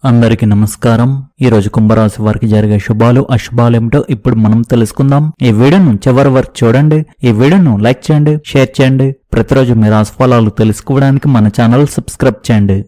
అందరికీ నమస్కారం. ఈ రోజు కుంభరాశి వారికి జరిగే శుభాలు అశుభాలు ఏమిటో ఇప్పుడు మనం తెలుసుకుందాం. ఈ వీడియోను చివరి వరకు చూడండి. ఈ వీడియోను లైక్ చేయండి, షేర్ చేయండి. ప్రతిరోజు మీ రాశి ఫలాలు తెలుసుకోవడానికి మన ఛానల్ సబ్స్క్రైబ్ చేయండి.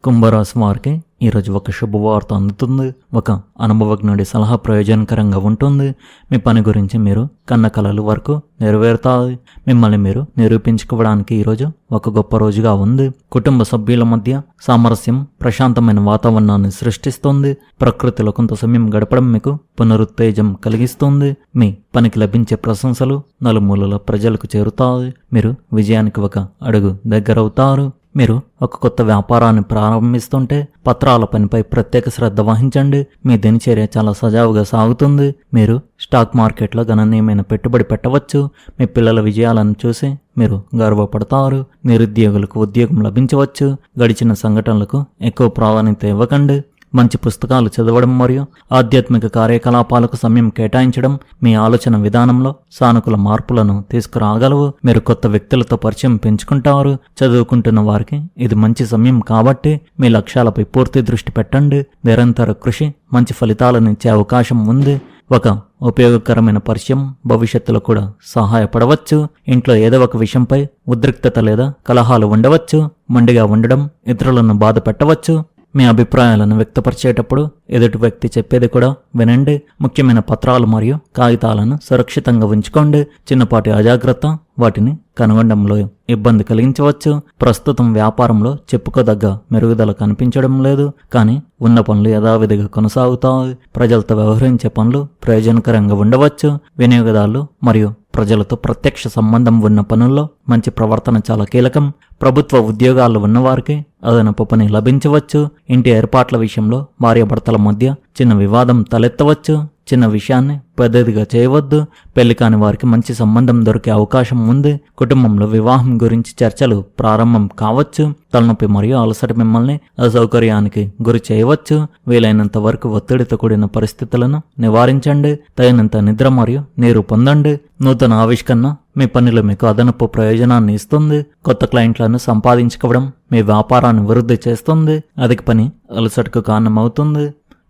కుంభరాశి వారికి ఈరోజు ఒక శుభవార్త అందుతుంది. ఒక అనుభవజ్ఞుడి సలహా ప్రయోజనకరంగా ఉంటుంది. మీ పని గురించి మీరు కన్న కలలు వరకు నెరవేరుతాయి. మిమ్మల్ని మీరు నిరూపించుకోవడానికి ఈరోజు ఒక గొప్ప రోజుగా ఉంది. కుటుంబ సభ్యుల మధ్య సామరస్యం ప్రశాంతమైన వాతావరణాన్ని సృష్టిస్తుంది. ప్రకృతిలో కొంత సమయం గడపడం మీకు పునరుత్తేజం కలిగిస్తుంది. మీ పనికి లభించే ప్రశంసలు నలుమూలల ప్రజలకు చేరుతాయి. మీరు విజయానికి ఒక అడుగు దగ్గరవుతారు. మీరు ఒక కొత్త వ్యాపారాన్ని ప్రారంభిస్తుంటే పత్రాల పనిపై ప్రత్యేక శ్రద్ధ వహించండి. మీ దినచర్య చాలా సజావుగా సాగుతుంది. మీరు స్టాక్ మార్కెట్లో గణనీయమైన పెట్టుబడి పెట్టవచ్చు. మీ పిల్లల విజయాలను చూసి మీరు గర్వపడతారు. నిరుద్యోగులకు ఉద్యోగం లభించవచ్చు. గడిచిన సంఘటనలకు ఎక్కువ ప్రాధాన్యత ఇవ్వకండి. మంచి పుస్తకాలు చదవడం మరియు ఆధ్యాత్మిక కార్యకలాపాలకు సమయం కేటాయించడం మీ ఆలోచన విధానంలో సానుకూల మార్పులను తీసుకురాగలవు. మీరు కొత్త వ్యక్తులతో పరిచయం పెంచుకుంటారు. చదువుకుంటున్న వారికి ఇది మంచి సమయం కాబట్టి మీ లక్ష్యాలపై పూర్తి దృష్టి పెట్టండి. నిరంతర కృషి మంచి ఫలితాలను ఇచ్చే అవకాశం ఉంది. ఒక ఉపయోగకరమైన పరిచయం భవిష్యత్తులో కూడా సహాయపడవచ్చు. ఇంట్లో ఏదో ఒక విషయంపై ఉద్రిక్తత లేదా కలహాలు ఉండవచ్చు. మొండిగా ఉండడం ఇతరులను బాధ పెట్టవచ్చు. మీ అభిప్రాయాలను వ్యక్తపరిచేటప్పుడు ఎదుటి వ్యక్తి చెప్పేది కూడా వినండి. ముఖ్యమైన పత్రాలు మరియు కాగితాలను సురక్షితంగా ఉంచుకోండి. చిన్నపాటి అజాగ్రత్త వాటిని కనుగొనడంలో ఇబ్బంది కలిగించవచ్చు. ప్రస్తుతం వ్యాపారంలో చెప్పుకోదగ్గ మెరుగుదల కనిపించడం లేదు, కానీ ఉన్న పనులు యథావిధిగా కొనసాగుతాయి. ప్రజలతో వ్యవహరించే పనులు ప్రయోజనకరంగా ఉండవచ్చు. వినియోగదారులు మరియు ప్రజలతో ప్రత్యక్ష సంబంధం ఉన్న పనుల్లో మంచి ప్రవర్తన చాలా కీలకం. ప్రభుత్వ ఉద్యోగాల్లో ఉన్నవారికి అదనపు పని లభించవచ్చు. ఇంటి ఏర్పాట్ల విషయంలో భార్యాభర్తల మధ్య చిన్న వివాదం తలెత్తవచ్చు. చిన్న విషయాన్ని పెద్దదిగా చేయవద్దు. పెళ్లి కాని వారికి మంచి సంబంధం దొరికే అవకాశం ఉంది. కుటుంబంలో వివాహం గురించి చర్చలు ప్రారంభం కావచ్చు. తలనొప్పి మరియు అలసట మిమ్మల్ని అసౌకర్యానికి గురి చేయవచ్చు. వీలైనంత వరకు ఒత్తిడితో కూడిన పరిస్థితులను నివారించండి. తగినంత నిద్ర మరియు నీరు పొందండి. నూతన ఆవిష్కరణ మీ పనిలో మీకు అదనపు ప్రయోజనాన్ని ఇస్తుంది. కొత్త క్లయింట్లను సంపాదించుకోవడం మీ వ్యాపారాన్ని వృద్ధి చేస్తుంది. అధిక పని అలసటకు కారణమవుతుంది.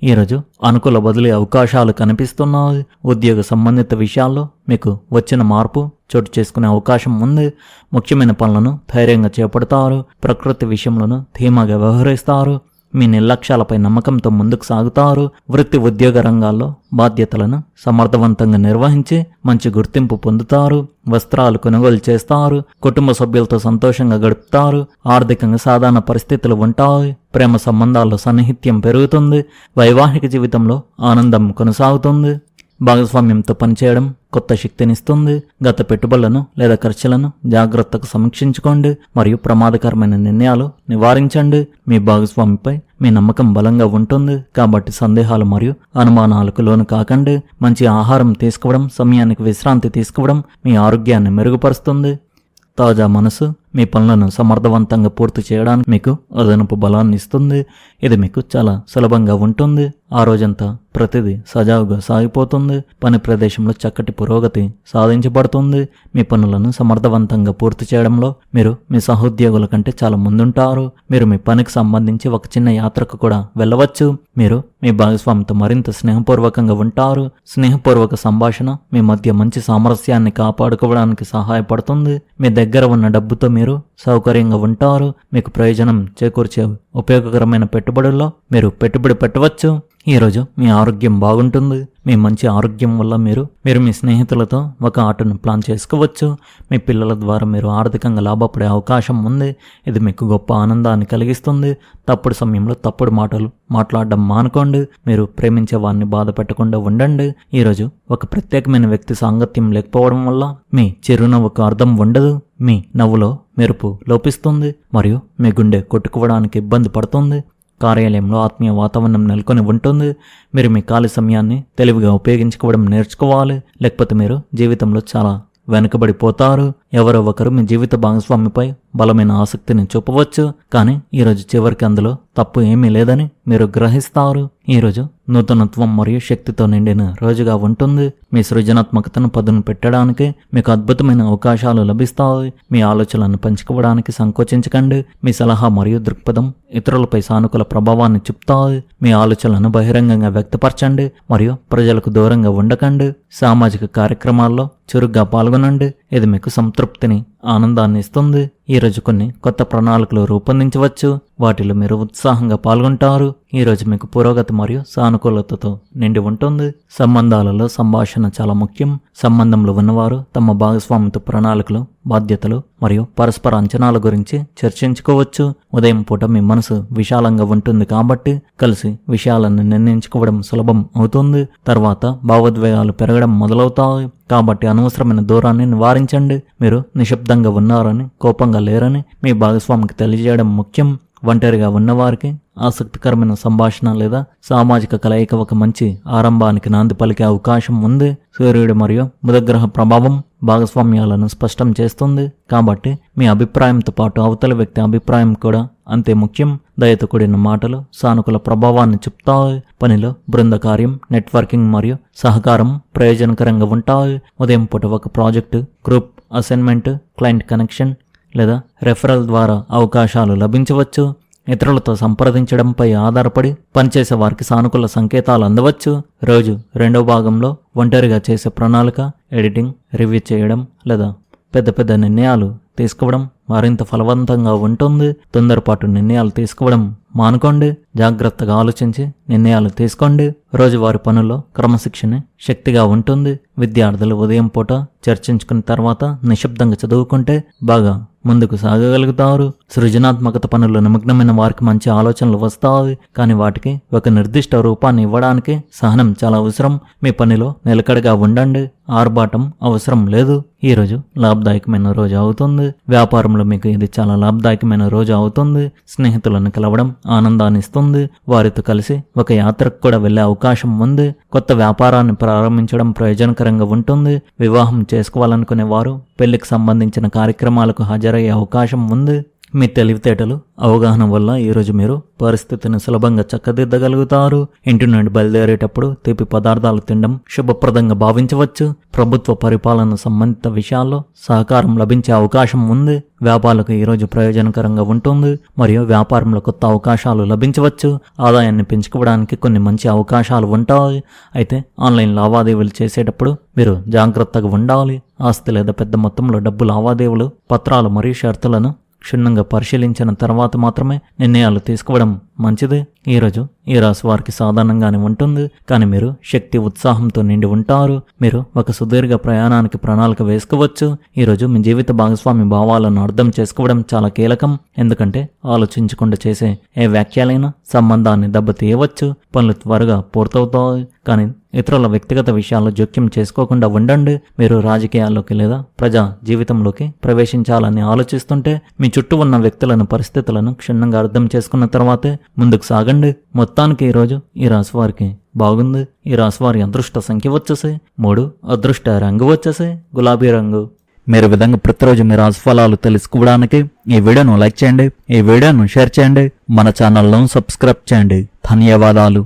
ఈరోజు అనుకూల బదిలీ అవకాశాలు కనిపిస్తున్నాయి. ఉద్యోగ సంబంధిత విషయాల్లో మీకు వచ్చిన మార్పు చోటు చేసుకునే అవకాశం ఉంది. ముఖ్యమైన పనులను ధైర్యంగా చేపడతారు. ప్రకృతి విషయంలోనూ ధీమాగా వ్యవహరిస్తారు. మీ నిర్లక్ష్యాలపై నమ్మకంతో ముందుకు సాగుతారు. వృత్తి ఉద్యోగ రంగాల్లో బాధ్యతలను సమర్థవంతంగా నిర్వహించి మంచి గుర్తింపు పొందుతారు. వస్త్రాలు కొనుగోలు చేస్తారు. కుటుంబ సభ్యులతో సంతోషంగా గడుపుతారు. ఆర్థికంగా సాధారణ పరిస్థితులు ఉంటాయి. ప్రేమ సంబంధాల్లో సన్నిహిత్యం పెరుగుతుంది. వైవాహిక జీవితంలో ఆనందం కొనసాగుతుంది. భాగస్వామ్యంతో పనిచేయడం కొత్త శక్తినిస్తుంది. గత పెట్టుబడులను లేదా ఖర్చులను జాగ్రత్తగా సమీక్షించుకోండి మరియు ప్రమాదకరమైన నిర్ణయాలు నివారించండి. మీ భాగస్వామిపై మీ నమ్మకం బలంగా ఉంటుంది కాబట్టి సందేహాలు మరియు అనుమానాలకు లోను కాకండి. మంచి ఆహారం తీసుకోవడం, సమయానికి విశ్రాంతి తీసుకోవడం మీ ఆరోగ్యాన్ని మెరుగుపరుస్తుంది. తాజా మనసు మీ పనులను సమర్థవంతంగా పూర్తి చేయడానికి మీకు అదనపు బలాన్ని ఇస్తుంది. ఇది మీకు చాలా సులభంగా ఉంటుంది. ఆ రోజంతా ప్రతిదీ సజావుగా సాగిపోతుంది. పని ప్రదేశంలో చక్కటి పురోగతి సాధించబడుతుంది. మీ పనులను సమర్థవంతంగా పూర్తి చేయడంలో మీరు మీ సహోద్యోగుల కంటే చాలా ముందుంటారు. మీరు మీ పనికి సంబంధించి ఒక చిన్న యాత్రకు కూడా వెళ్ళవచ్చు. మీరు మీ భాగస్వామితో మరింత స్నేహపూర్వకంగా ఉంటారు. స్నేహపూర్వక సంభాషణ మీ మధ్య మంచి సామరస్యాన్ని కాపాడుకోవడానికి సహాయపడుతుంది. మీ దగ్గర ఉన్న డబ్బుతో మీరు సౌకర్యంగా ఉంటారు. మీకు ప్రయోజనం చేకూర్చే ఉపయోగకరమైన పెట్టుబడుల్లో మీరు పెట్టుబడి పెట్టవచ్చు. ఈరోజు మీ ఆరోగ్యం బాగుంటుంది. మీ మంచి ఆరోగ్యం వల్ల మీరు మీ స్నేహితులతో ఒక ఆటను ప్లాన్ చేసుకోవచ్చు. మీ పిల్లల ద్వారా మీరు ఆర్థికంగా లాభపడే అవకాశం ఉంది. ఇది మీకు గొప్ప ఆనందాన్ని కలిగిస్తుంది. తప్పుడు సమయంలో తప్పుడు మాటలు మాట్లాడడం మానుకోండి. మీరు ప్రేమించే వారిని బాధ పెట్టకుండా ఉండండి. ఈరోజు ఒక ప్రత్యేకమైన వ్యక్తి సాంగత్యం లేకపోవడం వల్ల మీ చిరునవ్వుకు అర్థం ఉండదు. మీ నవ్వులో మెరుపు లోపిస్తుంది మరియు మీ గుండె కొట్టుకోవడానికి ఇబ్బంది పడుతుంది. కార్యాలయంలో ఆత్మీయ వాతావరణం నెలకొని ఉంటుంది. మీరు మీ ఖాళీ సమయాన్ని తెలివిగా ఉపయోగించుకోవడం నేర్చుకోవాలి. లేకపోతే మీరు జీవితంలో చాలా వెనుకబడిపోతారు. ఎవరో ఒకరు మీ జీవిత భాగస్వామిపై బలమైన ఆసక్తిని చూపవచ్చు, కానీ ఈరోజు చివరికి అందులో తప్పు ఏమీ లేదని మీరు గ్రహిస్తారు. ఈరోజు నూతనత్వం మరియు శక్తితో నిండిన రోజుగా ఉంటుంది. మీ సృజనాత్మకతను పదును పెట్టడానికి మీకు అద్భుతమైన అవకాశాలు లభిస్తాయి. మీ ఆలోచనలను పంచుకోవడానికి సంకోచించకండి. మీ సలహా మరియు దృక్పథం ఇతరులపై సానుకూల ప్రభావాన్ని చూపుతాయి. మీ ఆలోచనలను బహిరంగంగా వ్యక్తపరచండి మరియు ప్రజలకు దూరంగా ఉండకండి. సామాజిక కార్యక్రమాల్లో చురుగ్గా పాల్గొనండి. ఇది మీకు సంతృప్తిని, ఆనందాన్ని ఇస్తుంది. ఈరోజు కొన్ని కొత్త ప్రణాళికలు రూపొందించవచ్చు. వాటిలో మీరు ఉత్సాహంగా పాల్గొంటారు. ఈరోజు మీకు పురోగతి మరియు సానుకూలతతో నిండి ఉంటుంది. సంబంధాలలో సంభాషణ చాలా ముఖ్యం. సంబంధంలో ఉన్నవారు తమ భాగస్వామితో ప్రణాళికలు, బాధ్యతలు మరియు పరస్పర అంచనాల గురించి చర్చించుకోవచ్చు. ఉదయం పూట మీ మనసు విశాలంగా ఉంటుంది కాబట్టి కలిసి విషయాలను నిర్ణయించుకోవడం సులభం అవుతుంది. తర్వాత భావోద్వేగాలు పెరగడం మొదలవుతాయి కాబట్టి అనవసరమైన దూరాన్ని నివారించండి. మీరు నిశ్శబ్దంగా ఉన్నారని, కోపంగా లేరని మీ భాగస్వామికి తెలియజేయడం ముఖ్యం. ఒంటరిగా ఉన్నవారికి ఆసక్తికరమైన సంభాషణ లేదా సామాజిక కలయిక ఒక మంచి ఆరంభానికి నాంది పలికే అవకాశం ఉంది. సూర్యుడు మరియు బుధగ్రహ ప్రభావం భాగస్వామ్యాలను స్పష్టం చేస్తుంది కాబట్టి మీ అభిప్రాయంతో పాటు అవతల వ్యక్తి అభిప్రాయం కూడా అంతే ముఖ్యం. దయతో కూడిన మాటలు సానుకూల ప్రభావాన్ని చూపుతాయి. పనిలో బృంద కార్యం, నెట్వర్కింగ్ మరియు సహకారం ప్రయోజనకరంగా ఉంటాయి. ఉదయం పూట ఒక project, group assignment, client connection లేదా రెఫరల్ ద్వారా అవకాశాలు లభించవచ్చు. ఇతరులతో సంప్రదించడంపై ఆధారపడి పనిచేసే వారికి సానుకూల సంకేతాలు అందవచ్చు. రోజు రెండవ భాగంలో ఒంటరిగా చేసే ప్రణాళిక, ఎడిటింగ్, రివ్యూ చేయడం లేదా పెద్ద నిర్ణయాలు తీసుకోవడం మరింత ఫలవంతంగా ఉంటుంది. తొందరపాటు నిర్ణయాలు తీసుకోవడం మానుకోండి. జాగ్రత్తగా ఆలోచించి నిర్ణయాలు తీసుకోండి. రోజువారి పనుల్లో క్రమశిక్షణ శక్తిగా ఉంటుంది. విద్యార్థులు ఉదయం పూట చర్చించుకున్న తర్వాత నిశ్శబ్దంగా చదువుకుంటే బాగా ముందుకు సాగగలుగుతారు. సృజనాత్మకత పనుల్లో నిమగ్నమైన వారికి మంచి ఆలోచనలు వస్తాయి, కానీ వాటికి ఒక నిర్దిష్ట రూపాన్ని ఇవ్వడానికి సహనం చాలా అవసరం. మీ పనిలో నిలకడగా ఉండండి. ఆర్భాటం అవసరం లేదు. ఈ రోజు లాభదాయకమైన రోజు అవుతుంది. వ్యాపారంలో మీకు ఇది చాలా లాభదాయకమైన రోజు అవుతుంది. స్నేహితులను కలవడం ఆనందాన్ని ఇస్తుంది. వారితో కలిసి ఒక యాత్రకు కూడా వెళ్లే అవకాశం ఉంది. కొత్త వ్యాపారాన్ని ప్రారంభించడం ప్రయోజనకరంగా ఉంటుంది. వివాహం చేసుకోవాలనుకునే వారు పెళ్లికి సంబంధించిన కార్యక్రమాలకు హాజరయ్యే అవకాశం ఉంది. మీ తెలివితేటలు, అవగాహన వల్ల ఈరోజు మీరు పరిస్థితిని సులభంగా చక్కదిద్దగలుగుతారు. ఇంటి నుండి బయలుదేరేటప్పుడు తీపి పదార్థాలు తినడం శుభప్రదంగా భావించవచ్చు. ప్రభుత్వ పరిపాలన సంబంధిత విషయాల్లో సహకారం లభించే అవకాశం ఉంది. వ్యాపారులకు ఈరోజు ప్రయోజనకరంగా ఉంటుంది మరియు వ్యాపారంలో కొత్త అవకాశాలు లభించవచ్చు. ఆదాయాన్ని పెంచుకోవడానికి కొన్ని మంచి అవకాశాలు ఉంటాయి. అయితే ఆన్లైన్ లావాదేవీలు చేసేటప్పుడు మీరు జాగ్రత్తగా ఉండాలి. ఆస్తి లేదా పెద్ద మొత్తంలో డబ్బు లావాదేవీలు, పత్రాలు మరియు షరతులను క్షుణ్ణంగా పరిశీలించిన తర్వాత మాత్రమే నిర్ణయాలు తీసుకోవడం మంచిది. ఈరోజు ఈ రాశి వారికి సాధారణంగానే ఉంటుంది, కానీ మీరు శక్తి, ఉత్సాహంతో నిండి ఉంటారు. మీరు ఒక సుదీర్ఘ ప్రయాణానికి ప్రణాళిక వేసుకోవచ్చు. ఈరోజు మీ జీవిత భాగస్వామి భావాలను అర్థం చేసుకోవడం చాలా కీలకం, ఎందుకంటే ఆలోచించకుండా చేసే ఏ వ్యాఖ్యలైనా సంబంధాన్ని దెబ్బతీయవచ్చు. పనులు త్వరగా పూర్తవుతాయి, కానీ ఇతరుల వ్యక్తిగత విషయాల్లో జోక్యం చేసుకోకుండా ఉండండి. మీరు రాజకీయాల్లోకి లేదా ప్రజా జీవితంలోకి ప్రవేశించాలని ఆలోచిస్తుంటే మీ చుట్టూ ఉన్న వ్యక్తులను, పరిస్థితులను క్షుణ్ణంగా అర్థం చేసుకున్న తర్వాతే ముందుకు సాగండి. మొత్తానికి ఈరోజు ఈ రాశి వారికి బాగుంది. ఈ రాశి వారి అదృష్ట సంఖ్య వచ్చేసి 3, అదృష్ట రంగు వచ్చేసి గులాబీ రంగు. మీరు విధంగా ప్రతిరోజు మీ రాశి ఫలాలు తెలుసుకోవడానికి ఈ వీడియోను లైక్ చేయండి, ఈ వీడియోను షేర్ చేయండి, మన ఛానల్ను సబ్స్క్రైబ్ చేయండి. ధన్యవాదాలు.